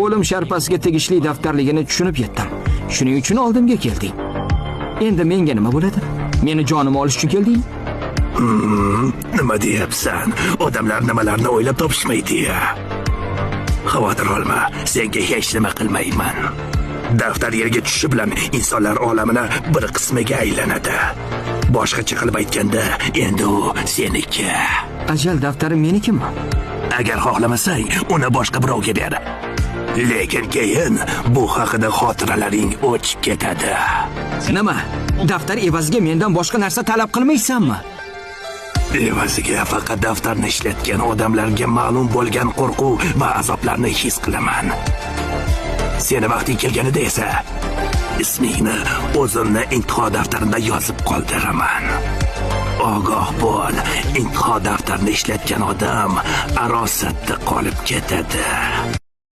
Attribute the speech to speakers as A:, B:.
A: o'lim sharpasiga tegishli daftarligini tushunib yetdim. Shuning uchun oldimga kelding. Endi menga nima bo'ladi? Meni jonimni olish uchun kelding?
B: Nima deyapsan? Odamlar nimalarni o'ylab topishmaydi-ya. Xavotir olma, senga hech nima qilmayman. Daftar yerga tushishi bilan insonlar olamini bir qismiga aylanadi. Boshqacha qilib aytganda, endi u seniki.
A: Ajal daftari menikimi?
B: Agar xohlamasang, uni boshqa birovga ber. Lekin keyin bu haqida xotiralaring o'chib ketadi.
A: Nima? Daftar evaziga mendan boshqa narsa talab qilmaysanmi?
B: Evaziga faqat daftarni ishlatgan odamlarga ma'lum bo'lgan qo'rquv va azoblarni his qilaman. Seni vaqting kelganida esa ismingni o'zimni intiho daftarimda yozib qoldiraman. Ogoh bo'l, intiho daftarini ishlatgan odam arosatda qolib ketadi.